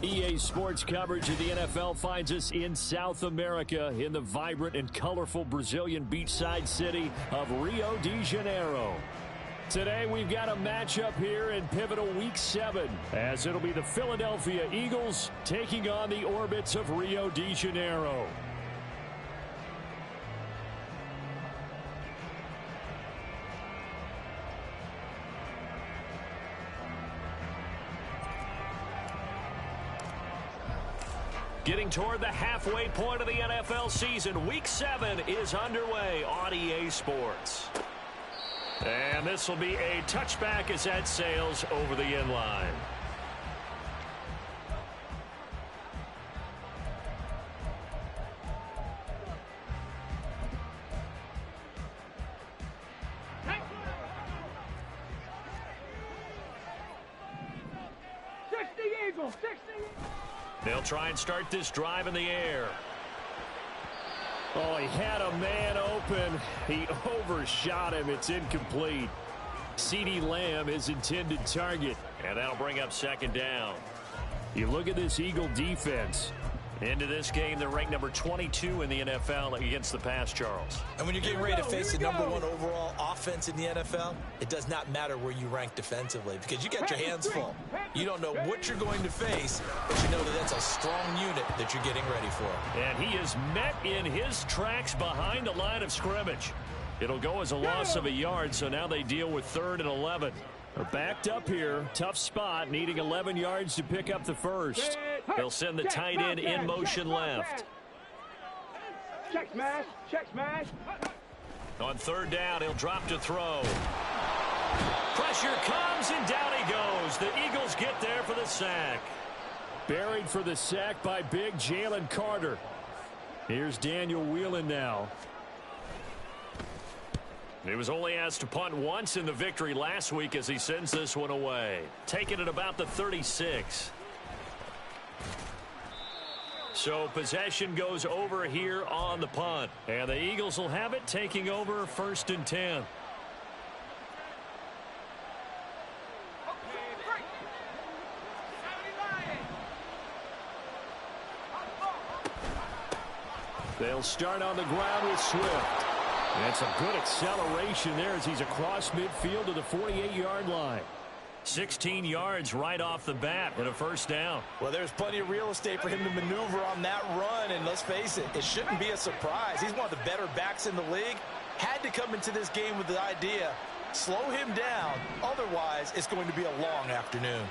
EA Sports coverage of the NFL finds us in South America in the vibrant and colorful Brazilian beachside city of Rio de Janeiro. Today we've got a matchup here in pivotal Week 7 as it'll be the Philadelphia Eagles taking on the Orbits of Rio de Janeiro. Getting toward the halfway point of the NFL season, Week 7 is underway on EA Sports. And this will be a touchback as that sails over the end line. They'll try and start this drive in the air. Oh, he had a man open. He overshot him. It's incomplete. CeeDee Lamb is intended target, and that'll bring up second down. You look at this Eagle defense. Into this game, they're ranked number 22 in the NFL against the pass, Charles. And when you're getting ready to face the number 1 overall offense in the NFL, it does not matter where you rank defensively because you got your hands full. You don't know what you're going to face, but you know that that's a strong unit that you're getting ready for. And he is met in his tracks behind the line of scrimmage. It'll go as a loss of a yard, so now they deal with 3rd and 11. They're backed up here. Tough spot, needing 11 yards to pick up the first. They'll send the tight end in motion left. Check smash, check smash. On 3rd down, he'll drop to throw. Pressure comes, and down he goes. The Eagles get there for the sack. Buried for the sack by big Jalen Carter. Here's Daniel Whelan now. He was only asked to punt once in the victory last week as he sends this one away. Taking it about the 36. So possession goes over here on the punt. And the Eagles will have it, taking over 1st and 10. They'll start on the ground with Swift. And some good acceleration there as he's across midfield to the 48-yard line. 16 yards right off the bat and a 1st down. Well, there's plenty of real estate for him to maneuver on that run, and let's face it, it shouldn't be a surprise. He's one of the better backs in the league. Had to come into this game with the idea, slow him down, otherwise it's going to be a long afternoon.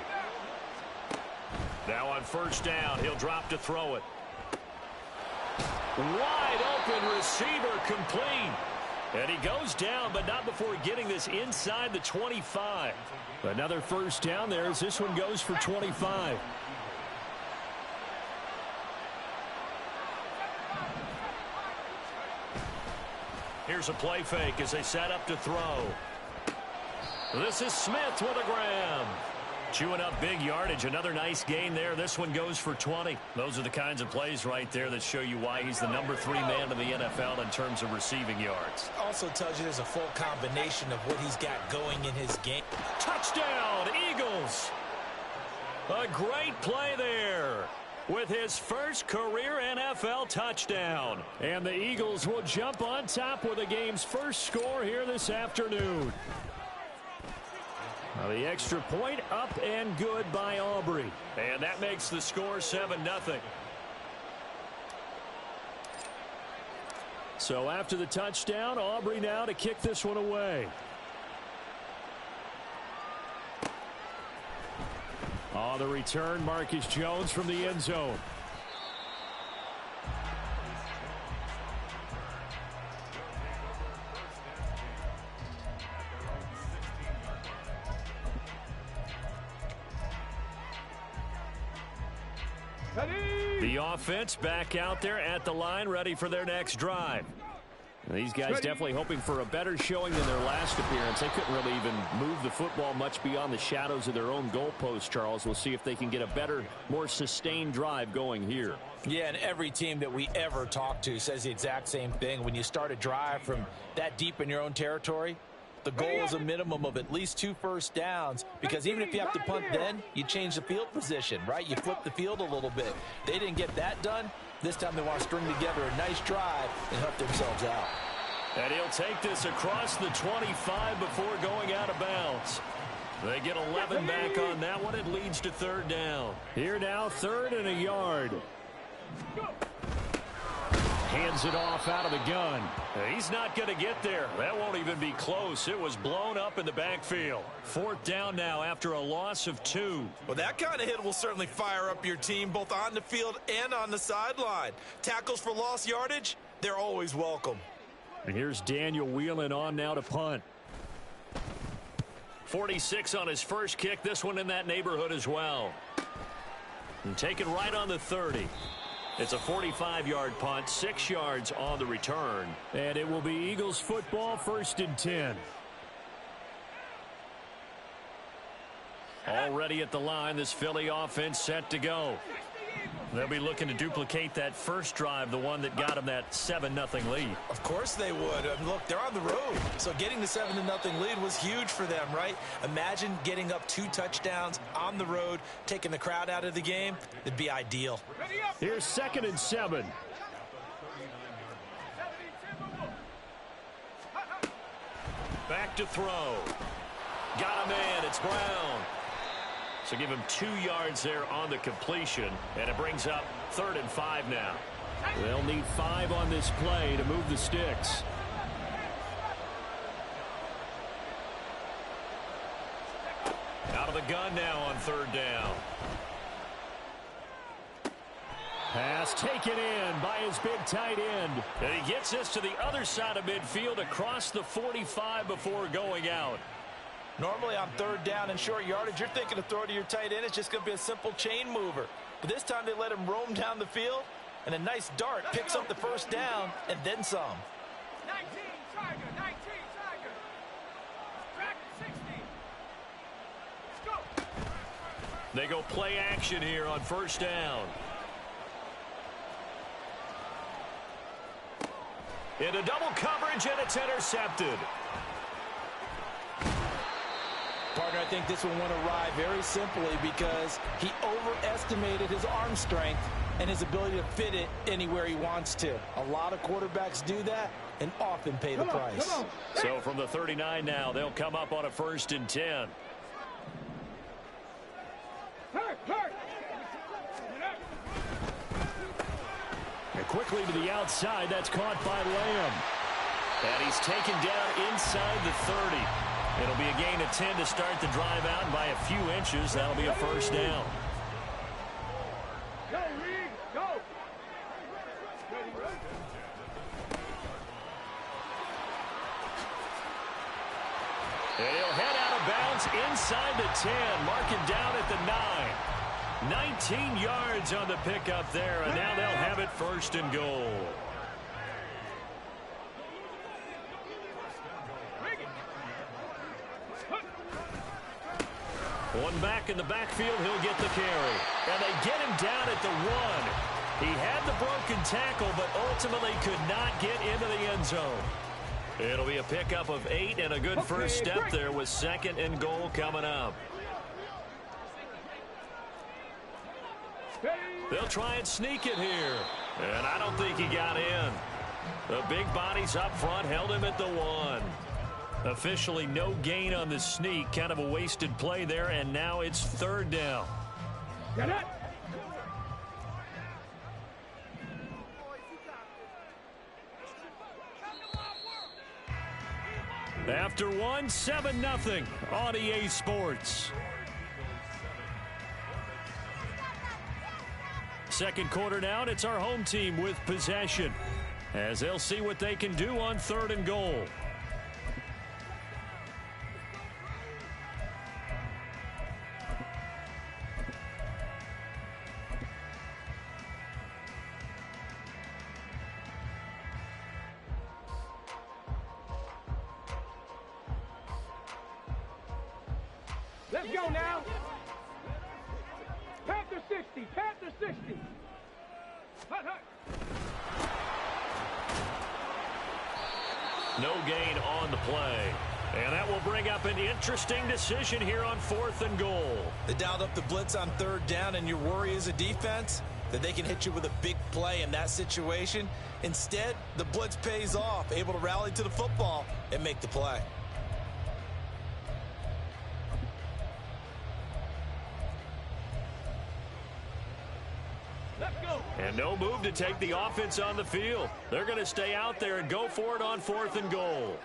Now on 1st down, he'll drop to throw it. Wide open receiver, complete. And he goes down, but not before getting this inside the 25. Another 1st down there as this one goes for 25. Here's a play fake as they set up to throw. This is Smith with a grab. Chewing up big yardage. Another nice gain there. This one goes for 20. Those are the kinds of plays right there that show you why he's the number 3 man in the NFL in terms of receiving yards. Also tells you there's a full combination of what he's got going in his game. Touchdown, Eagles. A great play there with his first career NFL touchdown. And the Eagles will jump on top with the game's first score here this afternoon. Now the extra point up and good by Aubrey. And that makes the score 7-0. So after the touchdown, Aubrey now to kick this one away. On the return, Marcus Jones from the end zone. The offense back out there at the line, ready for their next drive. These guys definitely hoping for a better showing than their last appearance. They couldn't really even move the football much beyond the shadows of their own goalpost, Charles. We'll see if they can get a better, more sustained drive going here. Yeah, and every team that we ever talk to says the exact same thing. When you start a drive from that deep in your own territory, The goal is a minimum of at least 2 first downs, because even if you have to punt then, you change the field position, right? You flip the field a little bit. They didn't get that done. This time they want to string together a nice drive and help themselves out. And he'll take this across the 25 before going out of bounds. They get 11 back on that one. It leads to third down. Here now, 3rd and a yard. Hands it off out of the gun. He's not going to get there. That won't even be close. It was blown up in the backfield. 4th down now after a loss of 2. Well, that kind of hit will certainly fire up your team both on the field and on the sideline. Tackles for lost yardage, they're always welcome. And here's Daniel Whelan on now to punt. 46 on his first kick. This one in that neighborhood as well. And taken right on the 30. It's a 45-yard punt, 6 yards on the return. And it will be Eagles football, 1st and 10. Already at the line, this Philly offense set to go. They'll be looking to duplicate that first drive, the one that got them that 7-0 lead. Of course they would. Look, they're on the road. So getting the 7-0 lead was huge for them, right? Imagine getting up 2 touchdowns on the road, taking the crowd out of the game. It'd be ideal. Here's 2nd and 7. Back to throw. Got a man. It's Brown. So give him 2 yards there on the completion, and it brings up 3rd and 5 now. They'll need 5 on this play to move the sticks. Out of the gun now on 3rd down. Pass taken in by his big tight end. And he gets this to the other side of midfield across the 45 before going out. Normally on 3rd down and short yardage, you're thinking to throw to your tight end. It's just going to be a simple chain mover. But this time they let him roam down the field, and a nice dart picks up the 1st down and then some. 19, Tiger, 19, Tiger. Track 60. Let's go. They go play action here on 1st down. Into double coverage, and it's intercepted. Partner, I think this one went awry very simply because he overestimated his arm strength and his ability to fit it anywhere he wants to. A lot of quarterbacks do that and often pay the price. So from the 39 now, they'll come up on a 1st and 10. And quickly to the outside, that's caught by Lamb. And he's taken down inside the 30. It'll be a gain of 10 to start the drive out, and by a few inches, that'll be a 1st down. Go, Reed, go. And he'll head out of bounds inside the 10. Mark it down at the 9. 19 yards on the pickup there, and now they'll have it 1st and goal. One back in the backfield, he'll get the carry. And they get him down at the 1. He had the broken tackle, but ultimately could not get into the end zone. It'll be a pickup of 8 and a good first step there with 2nd and goal coming up. They'll try and sneak it here. And I don't think he got in. The big bodies up front held him at the 1. Officially no gain on the sneak. Kind of a wasted play there, and now it's 3rd down. Get it. After 1, 7-0 on EA Sports. Second quarter now, and it's our home team with possession, as they'll see what they can do on 3rd and goal. Let's go now. Panther 60, Panther 60. Hut, hut. No gain on the play. And that will bring up an interesting decision here on 4th and goal. They dialed up the blitz on 3rd down, and your worry as a defense that they can hit you with a big play in that situation. Instead, the blitz pays off, able to rally to the football and make the play. Let's go. And no move to take the offense on the field. They're going to stay out there and go for it on 4th and goal.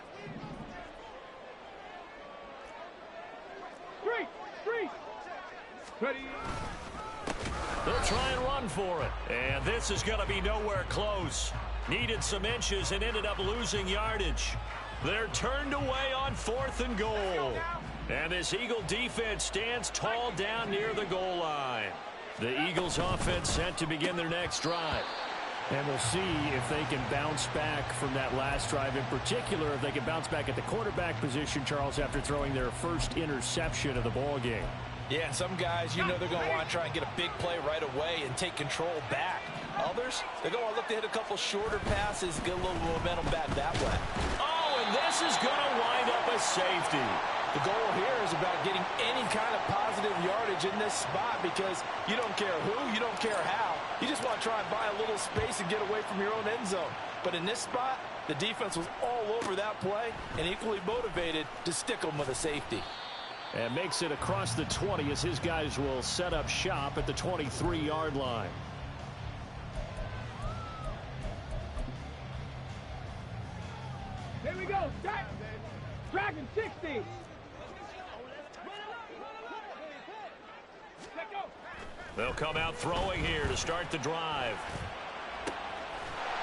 Three. Ready. They'll try and run for it. And this is going to be nowhere close. Needed some inches and ended up losing yardage. They're turned away on 4th and goal. And this Eagle defense stands tall down near the goal line. The Eagles offense set to begin their next drive. And we'll see if they can bounce back from that last drive. In particular, if they can bounce back at the quarterback position, Charles, after throwing their first interception of the ball game. Yeah, and some guys, you know they're going to want to try and get a big play right away and take control back. Others, they're going to look to hit a couple shorter passes, get a little momentum back that way. Oh, and this is going to wind up a safety. The goal here is about getting any kind of positive yardage in this spot because you don't care who, you don't care how. You just want to try and buy a little space and get away from your own end zone. But in this spot, the defense was all over that play and equally motivated to stick them with a safety. And makes it across the 20 as his guys will set up shop at the 23-yard line. Here we go. Stack. Dragon 60. Let go. They'll come out throwing here to start the drive.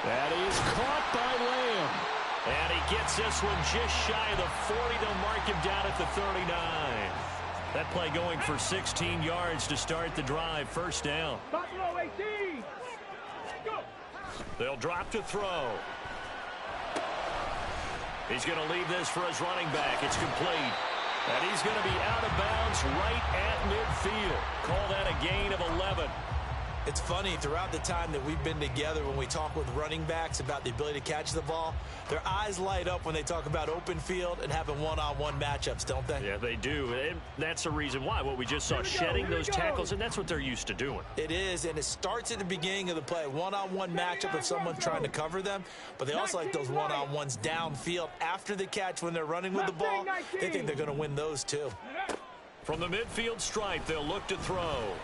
That is caught by Lamb. And he gets this one just shy of the 40. They'll mark him down at the 39. That play going for 16 yards to start the drive. First down. Buffalo 18. Go. They'll drop to throw. He's going to leave this for his running back. It's complete. And he's going to be out of bounds right at midfield. Call that a gain of 11. It's funny, throughout the time that we've been together, when we talk with running backs about the ability to catch the ball, their eyes light up when they talk about open field and having one-on-one matchups, don't they? Yeah, they do. And that's the reason why. What we just saw, shedding those tackles, and that's what they're used to doing. It is, and it starts at the beginning of the play. One-on-one matchup of someone trying to cover them, but they also like those one-on-ones downfield after the catch when they're running with the ball. They think they're going to win those, too. From the midfield stripe, they'll look to throw.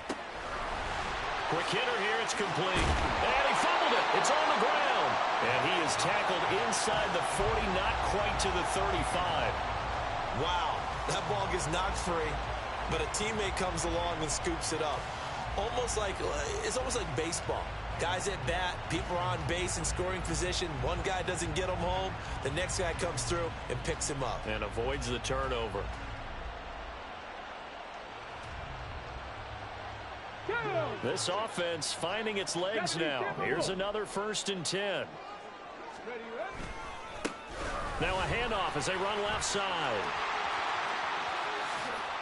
Quick hitter here, it's complete. And he fumbled it. It's on the ground. And he is tackled inside the 40, not quite to the 35. Wow, that ball gets knocked free, but a teammate comes along and scoops it up. It's almost like baseball. Guys at bat, people are on base in scoring position. One guy doesn't get him home. The next guy comes through and picks him up. And avoids the turnover. This offense finding its legs now. Here's another 1st and 10. Now a handoff as they run left side.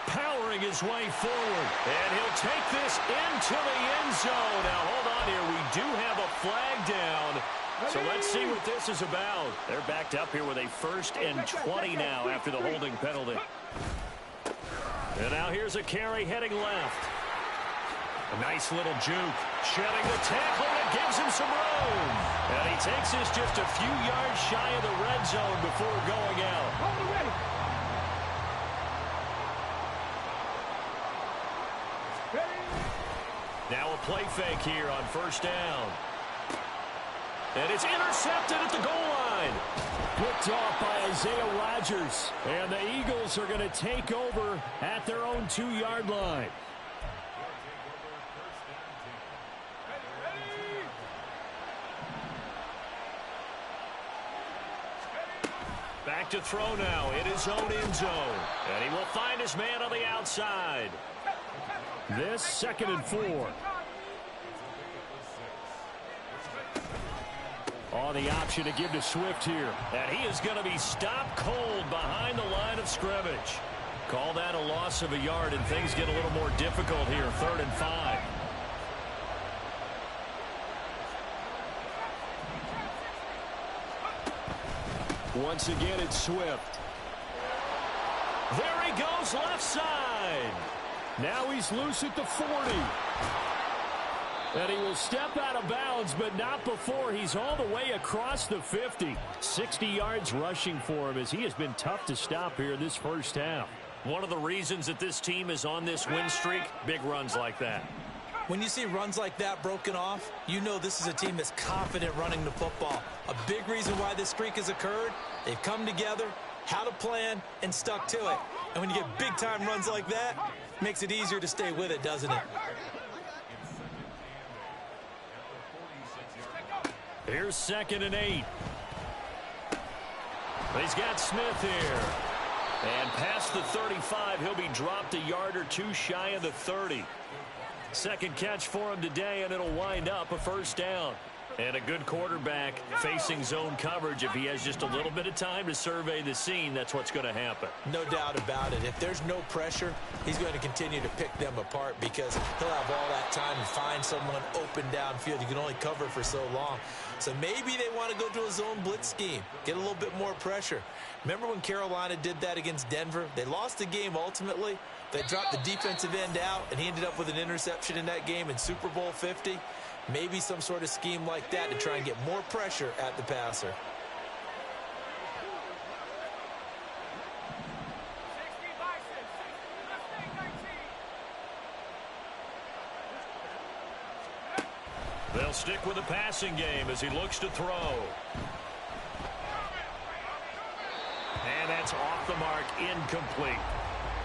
Powering his way forward. And he'll take this into the end zone. Now hold on here. We do have a flag down. So let's see what this is about. They're backed up here with a 1st and 20 now after the holding penalty. And now here's a carry heading left. A nice little juke. Shedding the tackle that gives him some room. And he takes this just a few yards shy of the red zone before going out. Hold it ready. Now a play fake here on 1st down. And it's intercepted at the goal line. Picked off by Isaiah Rodgers. And the Eagles are going to take over at their own 2-yard line. Back to throw now in his own end zone. And he will find his man on the outside. This 2nd and 4. On the option to give to Swift here. And he is going to be stopped cold behind the line of scrimmage. Call that a loss of a yard, and things get a little more difficult here. 3rd and 5. Once again, it's Swift. There he goes left side. Now he's loose at the 40. And he will step out of bounds, but not before he's all the way across the 50. 60 yards rushing for him as he has been tough to stop here this first half. One of the reasons that this team is on this win streak, big runs like that. When you see runs like that broken off, you know this is a team that's confident running the football. A big reason why this streak has occurred, they've come together, had a plan, and stuck to it. And when you get big-time runs like that, it makes it easier to stay with it, doesn't it? Here's 2nd and 8. He's got Smith here. And past the 35, he'll be dropped a yard or two shy of the 30. Second catch for him today, and it'll wind up a first down. And a good quarterback facing zone coverage. If he has just a little bit of time to survey the scene, that's what's going to happen. No doubt about it. If there's no pressure, he's going to continue to pick them apart because he'll have all that time to find someone open downfield. You can only cover for so long. So maybe they want to go to a zone blitz scheme, get a little bit more pressure. Remember when Carolina did that against Denver? They lost the game ultimately. They dropped the defensive end out, and he ended up with an interception in that game in Super Bowl 50. Maybe some sort of scheme like that to try and get more pressure at the passer. They'll stick with the passing game as he looks to throw. And that's off the mark, incomplete.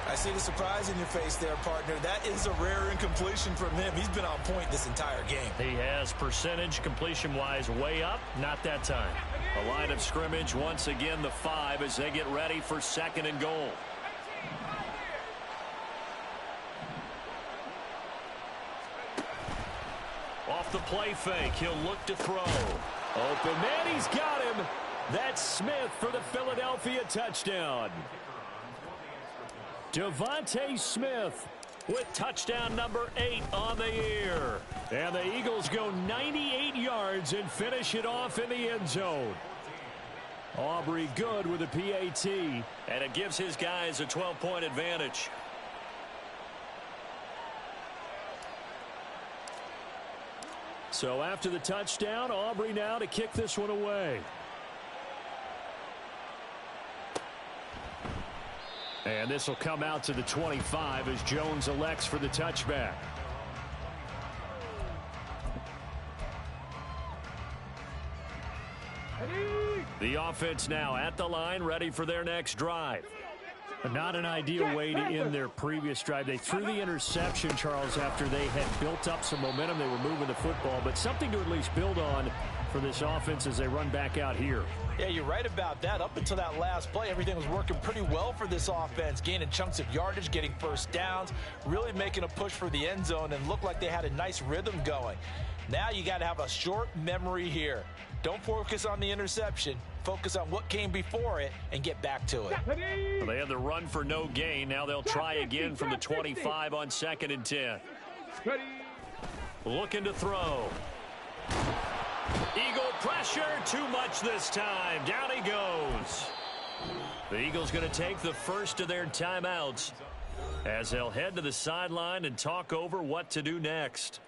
I see the surprise in your face there, partner. That is a rare incompletion from him. He's been on point this entire game. He has percentage completion-wise way up, not that time. The line of scrimmage once again the 5 as they get ready for 2nd and goal. Off the play fake, he'll look to throw. Open man, he's got him. That's Smith for the Philadelphia touchdown. Devontae Smith with touchdown number 8 on the year. And the Eagles go 98 yards and finish it off in the end zone. Aubrey good with a PAT. And it gives his guys a 12-point advantage. So after the touchdown, Aubrey now to kick this one away. And this will come out to the 25 as Jones elects for the touchback. The offense now at the line, ready for their next drive. Not an ideal way to end their previous drive. They threw the interception, Charles, after they had built up some momentum. They were moving the football, but something to at least build on for this offense as they run back out here. Yeah, you're right about that. Up until that last play, everything was working pretty well for this offense, gaining chunks of yardage, getting first downs, really making a push for the end zone, and looked like they had a nice rhythm going. Now you got to have a short memory here. Don't focus on the interception. Focus on what came before it and get back to it. Well, they had the run for no gain. Now they'll try again from the 25 on 2nd and 10. Looking to throw. Eagle pressure, too much this time. Down he goes. The Eagles going to take the first of their timeouts as they'll head to the sideline and talk over what to do next.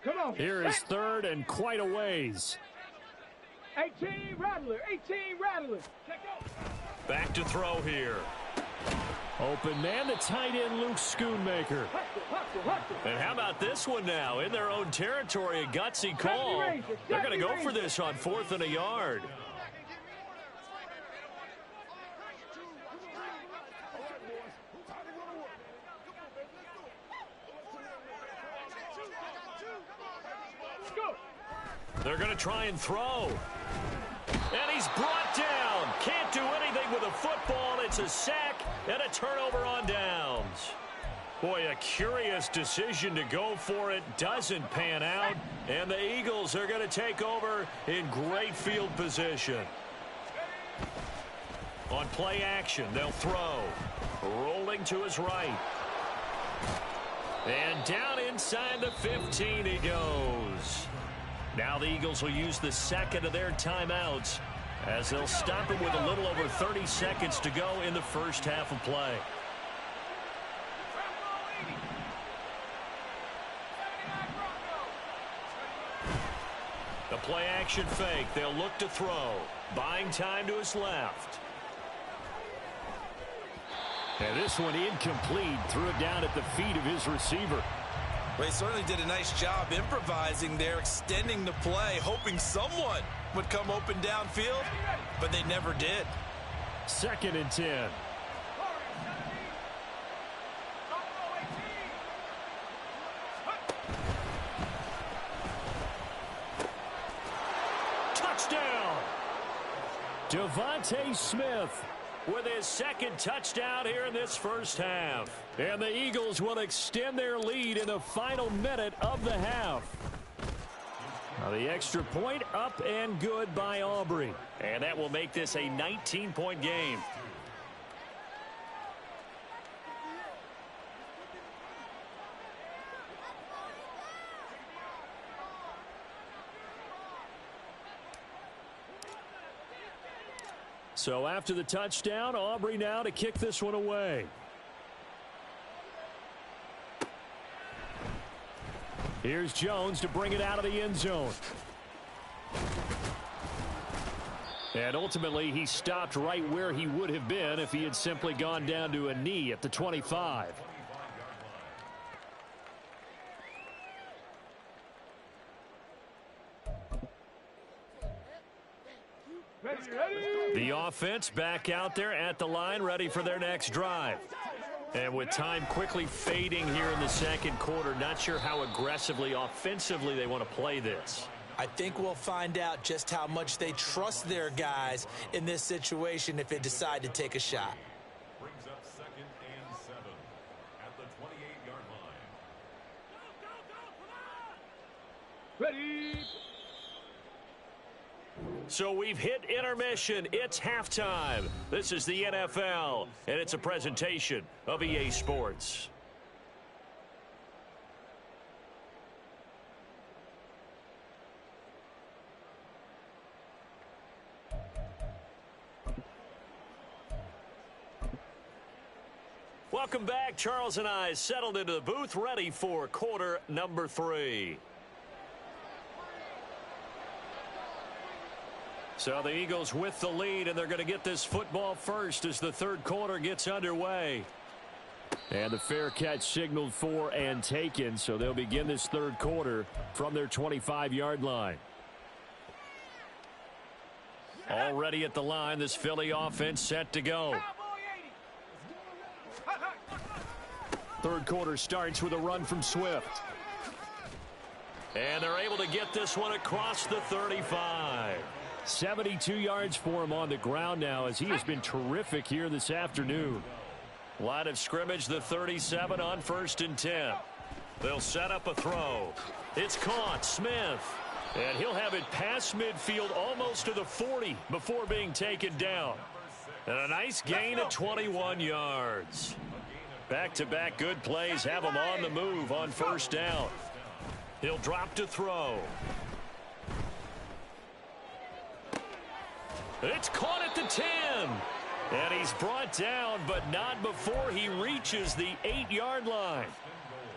Come on. Here is 3rd and quite a ways. 18 Rattler. Back to throw here. Open man, the tight end, Luke Schoonmaker. And how about this one now? In their own territory, a gutsy call. They're going to go for this on 4th and a yard. They're going to try and throw. And he's brought down. Can't do anything with a football. It's a sack and a turnover on downs. Boy, a curious decision to go for it. Doesn't pan out. And the Eagles are going to take over in great field position. On play action, they'll throw. Rolling to his right. And down inside the 15 he goes. Now the Eagles will use the second of their timeouts as they'll stop it with a little over 30 seconds to go in the first half of play. The play action fake. They'll look to throw. Buying time to his left. And this one incomplete. Threw it down at the feet of his receiver. Well, he certainly did a nice job improvising there, extending the play, hoping someone would come open downfield, but they never did. 2nd and 10. Touchdown! Devontae Smith with his 2nd touchdown here in this first half. And the Eagles will extend their lead in the final minute of the half. Now the extra point up and good by Aubrey. And that will make this a 19-point game. So after the touchdown, Aubrey now to kick this one away. Here's Jones to bring it out of the end zone. And ultimately, he stopped right where he would have been if he had simply gone down to a knee at the 25. The offense back out there at the line, ready for their next drive. And with time quickly fading here in the second quarter, not sure how aggressively, offensively they want to play this. I think we'll find out just how much they trust their guys in this situation if they decide to take a shot. Brings up 2nd and 7 at the 28-yard line. Ready. So we've hit intermission. It's halftime. This is the NFL, and it's a presentation of EA Sports. Welcome back. Charles and I settled into the booth, ready for quarter number 3. So the Eagles with the lead, and they're going to get this football first as the third quarter gets underway. And the fair catch signaled for and taken, so they'll begin this third quarter from their 25-yard line. Already at the line, this Philly offense set to go. Third quarter starts with a run from Swift. And they're able to get this one across the 35. 72 yards for him on the ground now as he has been terrific here this afternoon. Line of scrimmage, the 37 on 1st and 10. They'll set up a throw. It's caught. Smith. And he'll have it past midfield almost to the 40 before being taken down. And a nice gain of 21 yards. Back-to-back good plays have him on the move on 1st down. He'll drop to throw. It's caught at the 10. And he's brought down, but not before he reaches the 8-yard line.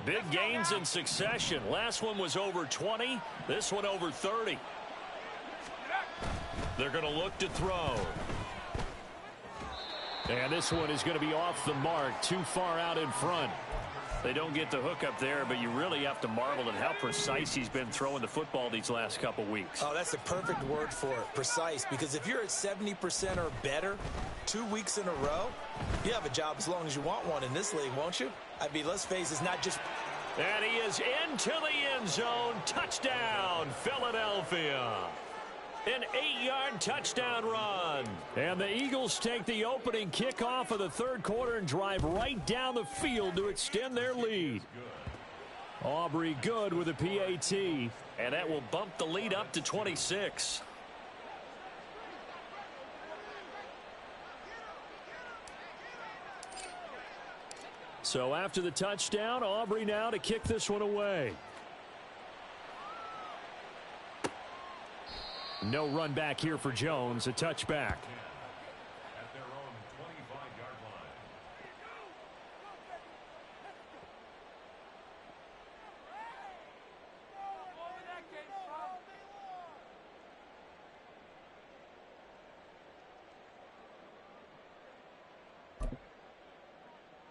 Big gains in succession. Last one was over 20. This one over 30. They're going to look to throw. And this one is going to be off the mark, too far out in front. They don't get the hook up there, but you really have to marvel at how precise he's been throwing the football these last couple weeks. Oh, that's the perfect word for it, precise, because if you're at 70% or better 2 weeks in a row, you have a job as long as you want one in this league, won't you? I mean, let's face it, it's not just... And he is into the end zone. Touchdown, Philadelphia. An 8-yard touchdown run. And the Eagles take the opening kickoff of the third quarter and drive right down the field to extend their lead. Aubrey good with a PAT. And that will bump the lead up to 26. So after the touchdown, Aubrey now to kick this one away. No run back here for Jones, a touchback. At their own 25-yard line.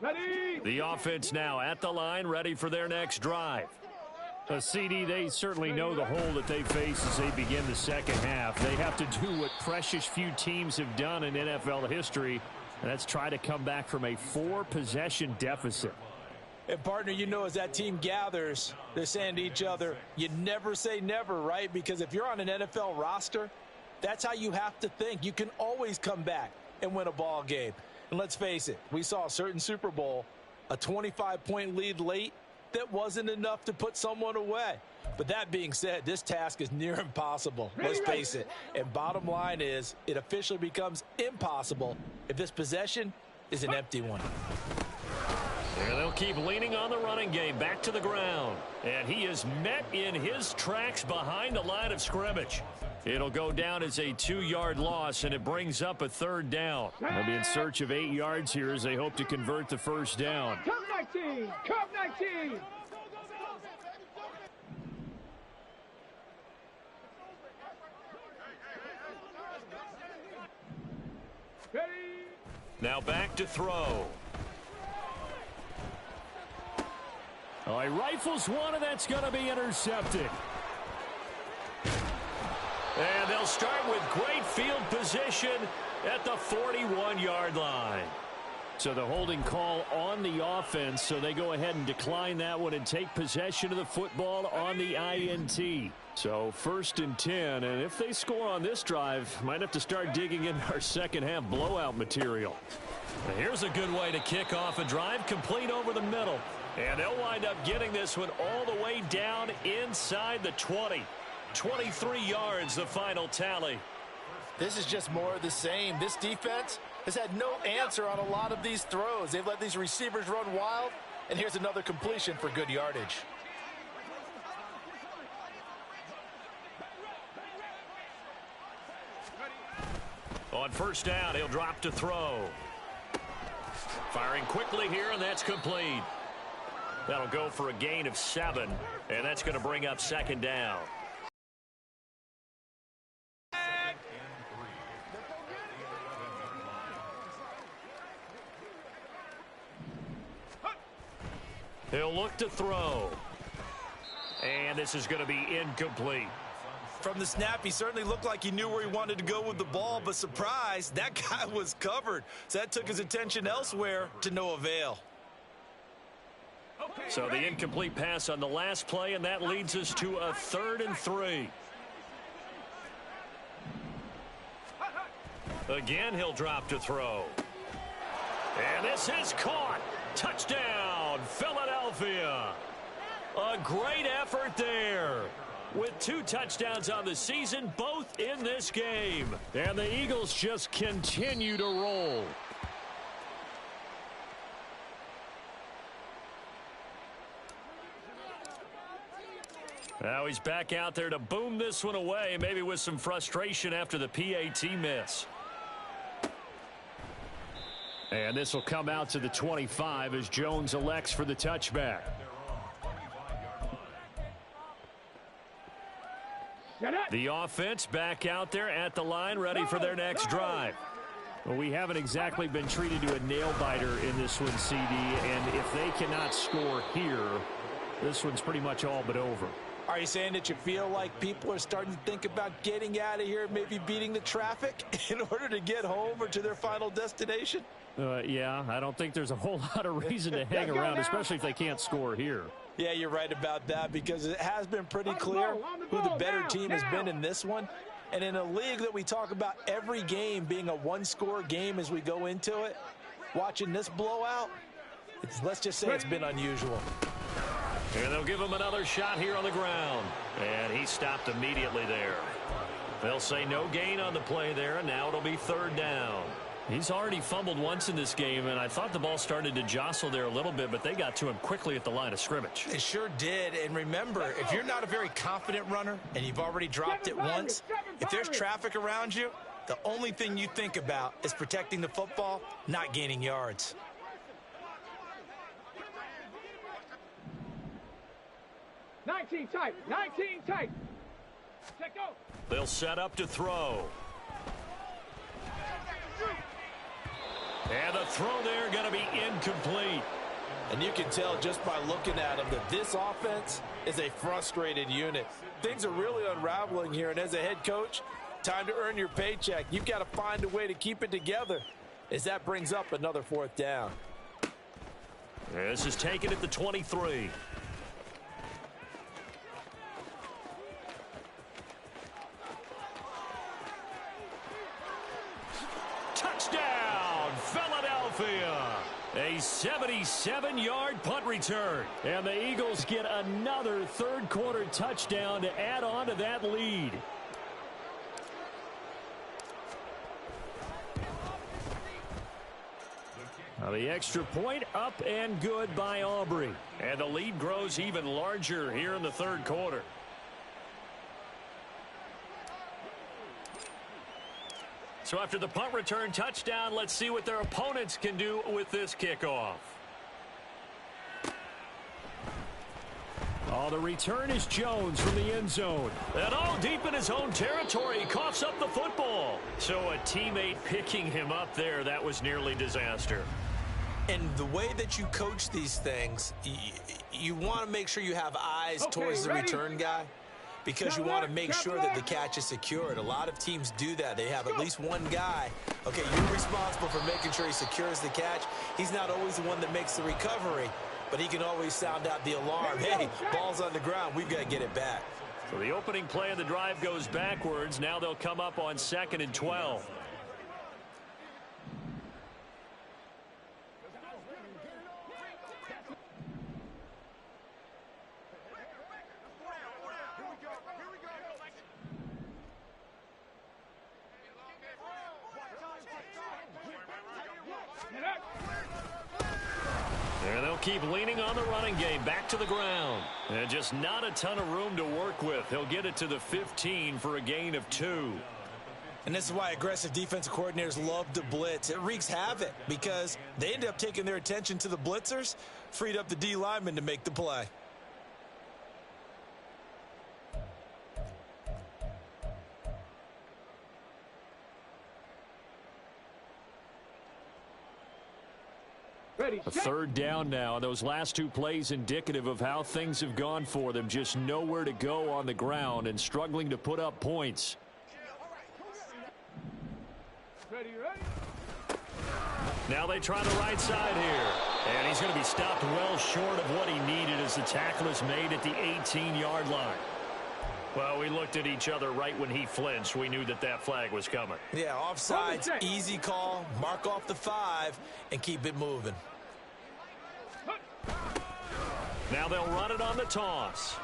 Ready? The offense now at the line, ready for their next drive. CD, they certainly know the hole that they face as they begin the second half. They have to do what precious few teams have done in NFL history, and that's try to come back from a 4-possession deficit. And, partner, you know, as that team gathers, they're saying to each other, you never say never, right? Because if you're on an NFL roster, that's how you have to think. You can always come back and win a ball game. And let's face it, we saw a certain Super Bowl, a 25-point lead late, that wasn't enough to put someone away. But that being said, this task is near impossible. Let's face it. And bottom line is, it officially becomes impossible if this possession is an empty one. And they'll keep leaning on the running game back to the ground. And he is met in his tracks behind the line of scrimmage. It'll go down as a 2-yard loss, and it brings up a 3rd down. They'll be in search of 8 yards here as they hope to convert the first down. Come 19! Come 19! Ready? Now back to throw. Oh, he rifles one, and that's going to be intercepted. And they'll start with great field position at the 41-yard line. So the holding call on the offense, so they go ahead and decline that one and take possession of the football on the INT. So 1st and 10, and if they score on this drive, might have to start digging in our second half blowout material. And here's a good way to kick off a drive, complete over the middle. And they'll wind up getting this one all the way down inside the 20. 23 yards, the final tally. This is just more of the same. This defense has had no answer on a lot of these throws. They've let these receivers run wild, and here's another completion for good yardage. On 1st down, he'll drop to throw. Firing quickly here, and that's complete. That'll go for a gain of 7, and that's going to bring up 2nd down. He'll look to throw. And this is going to be incomplete. From the snap, he certainly looked like he knew where he wanted to go with the ball, but surprise, that guy was covered. So that took his attention elsewhere to no avail. So the incomplete pass on the last play, and that leads us to a 3rd and 3. Again, he'll drop to throw. And this is caught. Touchdown, Philadelphia. A great effort there. With 2 touchdowns on the season, both in this game. And the Eagles just continue to roll. Now he's back out there to boom this one away, maybe with some frustration after the PAT miss. And this will come out to the 25 as Jones elects for the touchback. The offense back out there at the line, ready for their next drive. Well, we haven't exactly been treated to a nail-biter in this one, CD, and if they cannot score here, this one's pretty much all but over. Are you saying that you feel like people are starting to think about getting out of here, maybe beating the traffic in order to get home or to their final destination? Yeah, I don't think there's a whole lot of reason to hang around, especially if they can't score here. Yeah, you're right about that, because it has been pretty clear who the better team has been in this one. And in a league that we talk about every game being a one-score game as we go into it, watching this blowout, let's just say it's been unusual. And they'll give him another shot here on the ground. And he stopped immediately there. They'll say no gain on the play there, and now it'll be 3rd down. He's already fumbled once in this game, and I thought the ball started to jostle there a little bit, but they got to him quickly at the line of scrimmage. It sure did. And remember, if you're not a very confident runner and you've already dropped it once, if there's traffic around you, the only thing you think about is protecting the football, not gaining yards. Nineteen tight. 19 tight. Check go. They'll set up to throw. And the throw there going to be incomplete. And you can tell just by looking at him that this offense is a frustrated unit. Things are really unraveling here, and as a head coach, time to earn your paycheck. You've got to find a way to keep it together as that brings up another 4th down. This is taken at the 23. Touchdown, Philadelphia. A 77-yard punt return. And the Eagles get another third-quarter touchdown to add on to that lead. Now the extra point up and good by Aubrey. And the lead grows even larger here in the third quarter. So after the punt return touchdown, let's see what their opponents can do with this kickoff. Oh, the return is Jones from the end zone. And all deep in his own territory, he coughs up the football. So a teammate picking him up there, that was nearly disaster. And the way that you coach these things, you want to make sure you have eyes towards the return guy, because you want to make sure that the catch is secured. A lot of teams do that. They have at least one guy. Okay, you're responsible for making sure he secures the catch. He's not always the one that makes the recovery, but he can always sound out the alarm. Hey, ball's on the ground. We've got to get it back. So the opening play of the drive goes backwards. Now they'll come up on 2nd and 12. And they'll keep leaning on the running game. Back to the ground. And just not a ton of room to work with. He'll get it to the 15 for a gain of 2. And this is why aggressive defensive coordinators love to blitz. It wreaks havoc because they end up taking their attention to the blitzers, freed up the D lineman to make the play. A third down now. Those last two plays indicative of how things have gone for them. Just nowhere to go on the ground and struggling to put up points. Now they try the right side here. And he's going to be stopped well short of what he needed as the tackle is made at the 18-yard line. Well, we looked at each other right when he flinched. We knew that that flag was coming. Yeah, offsides, easy call. Mark off the 5 and keep it moving. Now they'll run it on the toss.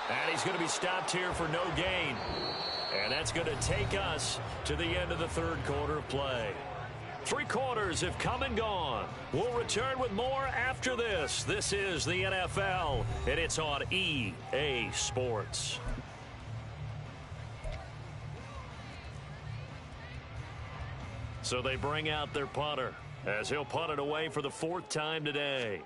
And he's going to be stopped here for no gain. And that's going to take us to the end of the third quarter of play. 3 quarters have come and gone. We'll return with more after this. This is the NFL, and it's on EA Sports. So they bring out their punter as he'll punt it away for the 4th time today.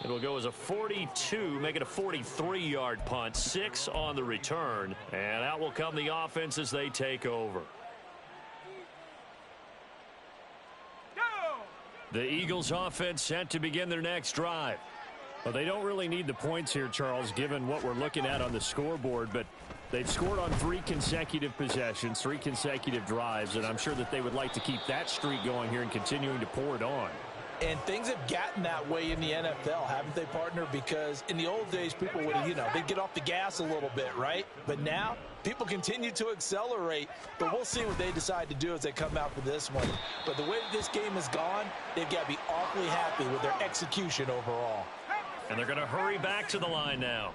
It'll go as a 42, make it a 43-yard punt, 6 on the return, and out will come the offense as they take over. The Eagles offense set to begin their next drive. Well, they don't really need the points here, Charles, given what we're looking at on the scoreboard, but they've scored on 3 consecutive possessions, 3 consecutive drives, and I'm sure that they would like to keep that streak going here and continuing to pour it on. And things have gotten that way in the NFL, haven't they, partner? Because in the old days, people would, they'd get off the gas a little bit, right? But now, people continue to accelerate. But we'll see what they decide to do as they come out for this one. But the way that this game has gone, they've got to be awfully happy with their execution overall. And they're going to hurry back to the line now.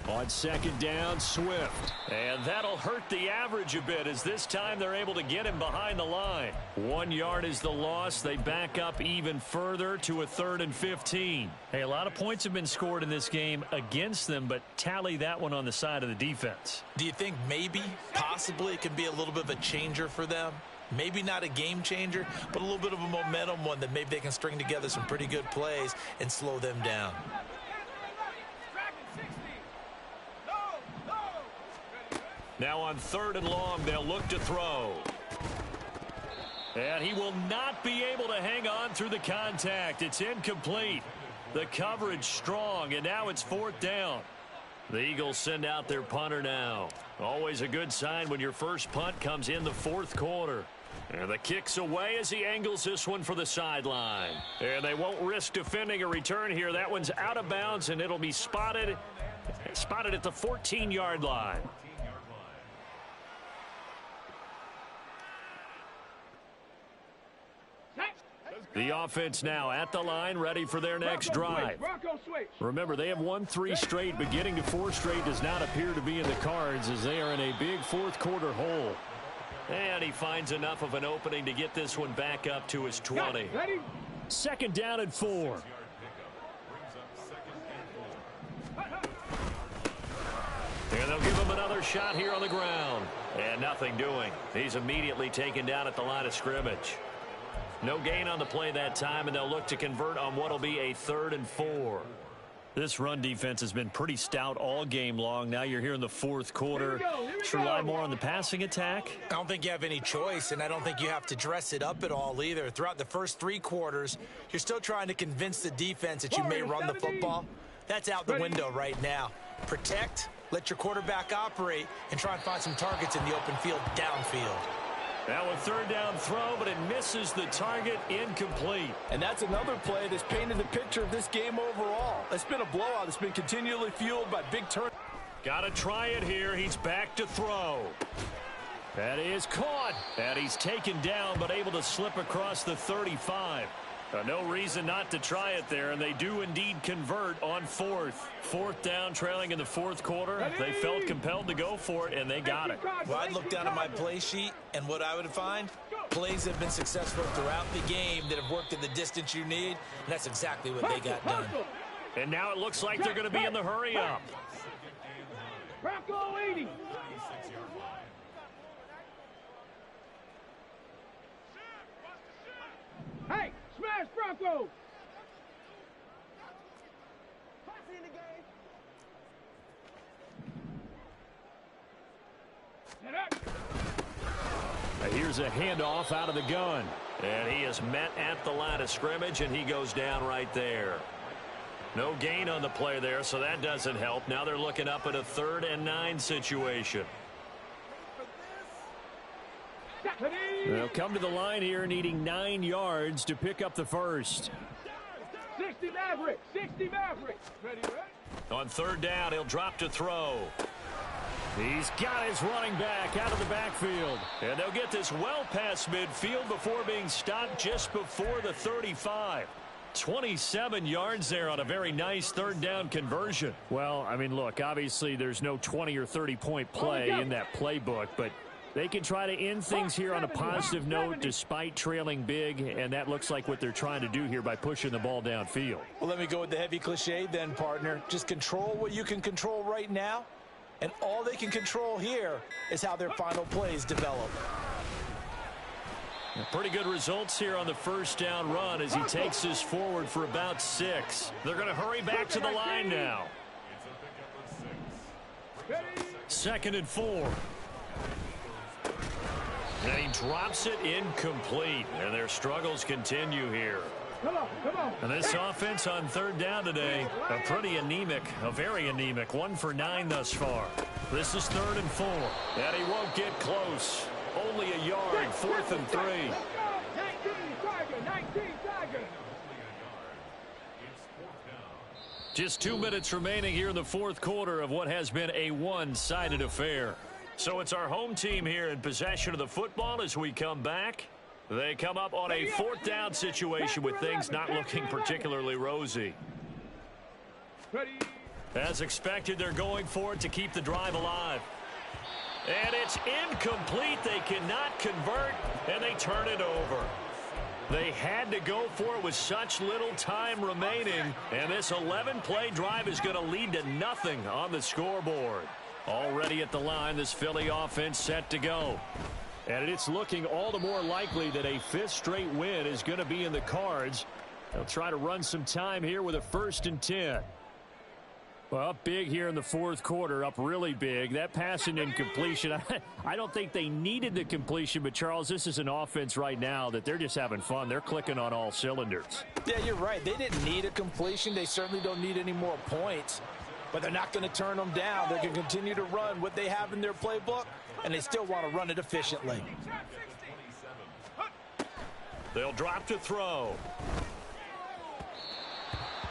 On second down, Swift. And that'll hurt the average a bit as this time they're able to get him behind the line. 1 yard is the loss. They back up even further to a 3rd and 15. Hey, a lot of points have been scored in this game against them, but tally that one on the side of the defense. Do you think maybe, possibly, it can be a little bit of a changer for them? Maybe not a game changer, but a little bit of a momentum one that maybe they can string together some pretty good plays and slow them down. Now on 3rd and long, they'll look to throw. And he will not be able to hang on through the contact. It's incomplete. The coverage strong, and now it's 4th down. The Eagles send out their punter now. Always a good sign when your first punt comes in the 4th quarter. And the kick's away as he angles this one for the sideline. And they won't risk defending a return here. That one's out of bounds, and it'll be spotted at the 14-yard line. The offense now at the line, ready for their next drive. Remember, they have won 3 straight, but getting to 4 straight does not appear to be in the cards as they are in a big 4th quarter hole. And he finds enough of an opening to get this one back up to his 20. 2nd down and 4. And they'll give him another shot here on the ground. And nothing doing. He's immediately taken down at the line of scrimmage. No gain on the play that time, and they'll look to convert on what will be a 3rd and 4. This run defense has been pretty stout all game long. Now you're here in the 4th quarter. Should rely more on the passing attack. I don't think you have any choice, and I don't think you have to dress it up at all either. Throughout the first 3 quarters, you're still trying to convince the defense that you may run the football. That's out the window right now. Protect, let your quarterback operate, and try and find some targets in the open field downfield. Now a 3rd down throw, but it misses the target, incomplete. And that's another play that's painted the picture of this game overall. It's been a blowout. It's been continually fueled by big turn. Got to try it here. He's back to throw. That is caught. And he's taken down, but able to slip across the 35. No reason not to try it there, and they do indeed convert on 4th. 4th down, trailing in the 4th quarter. They felt compelled to go for it, and they got it. Well, I'd look down at my play sheet, and what I would find, plays have been successful throughout the game that have worked at the distance you need, and that's exactly what they got done. And now it looks like they're going to be in the hurry-up. Bronco 80. Hey, smash Bronco. Here's a handoff out of the gun. And he is met at the line of scrimmage, and he goes down right there. No gain on the play there, so that doesn't help. Now they're looking up at a 3rd and 9 situation. They'll come to the line here needing 9 yards to pick up the first. 60 Maverick. 60 Maverick. Ready? On 3rd down, he'll drop to throw. He's got his running back out of the backfield. And they'll get this well past midfield before being stopped just before the 35. 27 yards there on a very nice 3rd down conversion. Well, I mean, look, obviously there's no 20 or 30-point play in that playbook, but they can try to end things here on a positive note despite trailing big, and that looks like what they're trying to do here by pushing the ball downfield. Well, let me go with the heavy cliche then, partner. Just control what you can control right now, and all they can control here is how their final plays develop. Pretty good results here on the 1st down run as he takes this forward for about 6. They're going to hurry back to the line now. 2nd and 4. And he drops it incomplete, and their struggles continue here. Come on. And this offense on 3rd down today, a very anemic, 1 for 9 thus far. This is 3rd and 4, and he won't get close. Only a yard, 4th and 3. 19 Tiger. Just 2 minutes remaining here in the 4th quarter of what has been a one-sided affair. So it's our home team here in possession of the football as we come back. They come up on a 4th down situation with things not looking particularly rosy. Ready. As expected, they're going for it to keep the drive alive. And it's incomplete. They cannot convert, and they turn it over. They had to go for it with such little time remaining, and this 11-play drive is going to lead to nothing on the scoreboard. Already at the line, this Philly offense set to go. And it's looking all the more likely that a 5th straight win is going to be in the cards. They'll try to run some time here with a 1st and 10. Well, up big here in the 4th quarter, up really big. That pass and incompletion, I don't think they needed the completion, but Charles, this is an offense right now that they're just having fun. They're clicking on all cylinders. Yeah, you're right. They didn't need a completion. They certainly don't need any more points, but they're not going to turn them down. They can continue to run what they have in their playbook, and they still want to run it efficiently. They'll drop to throw.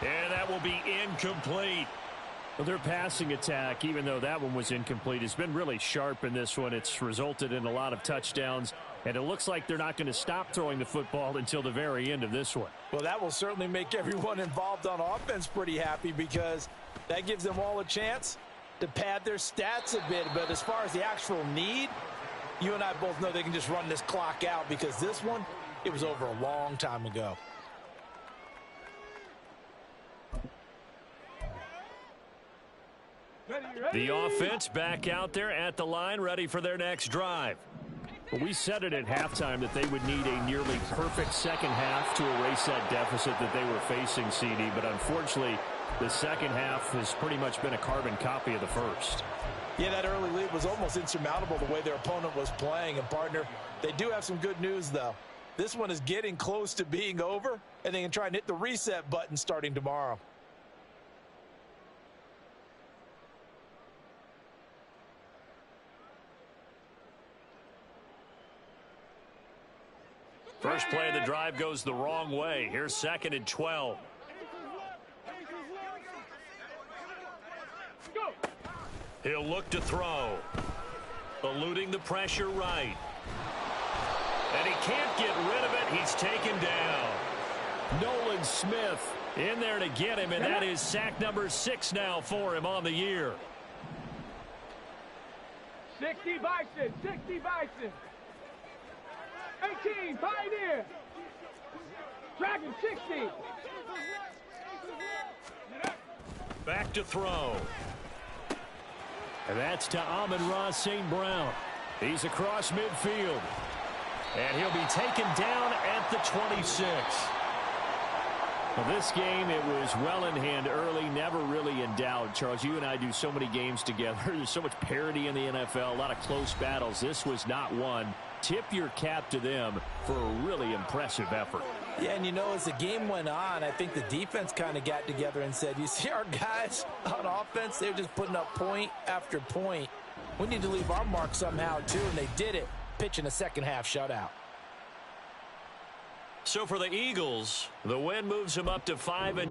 And that will be incomplete. Well, their passing attack, even though that one was incomplete, has been really sharp in this one. It's resulted in a lot of touchdowns, and it looks like they're not going to stop throwing the football until the very end of this one. Well, that will certainly make everyone involved on offense pretty happy because that gives them all a chance to pad their stats a bit. But as far as the actual need, you and I both know they can just run this clock out because this one, it was over a long time ago. The offense back out there at the line, ready for their next drive. Well, we said it at halftime that they would need a nearly perfect second half to erase that deficit that they were facing, CD. But unfortunately, the second half has pretty much been a carbon copy of the first. Yeah, that early lead was almost insurmountable the way their opponent was playing. And, partner, they do have some good news, though. This one is getting close to being over, and they can try and hit the reset button starting tomorrow. First play of the drive goes the wrong way. Here's 2nd and 12. He'll look to throw. Eluding the pressure right. And he can't get rid of it. He's taken down. Nolan Smith in there to get him, and that is sack number 6 now for him on the year. 60 Bison, 60 Bison. 18, Pioneer. Dragon 60. Back to throw. And that's to Amon-Ra St. Brown. He's across midfield. And he'll be taken down at the 26. Well, this game, it was well in hand early, never really in doubt. Charles, you and I do so many games together. There's so much parity in the NFL, a lot of close battles. This was not one. Tip your cap to them for a really impressive effort. Yeah, and you know, as the game went on, I think the defense kind of got together and said, you see our guys on offense, they're just putting up point after point. We need to leave our mark somehow, too, and they did it, pitching a second-half shutout. So for the Eagles, the win moves them up to 5-.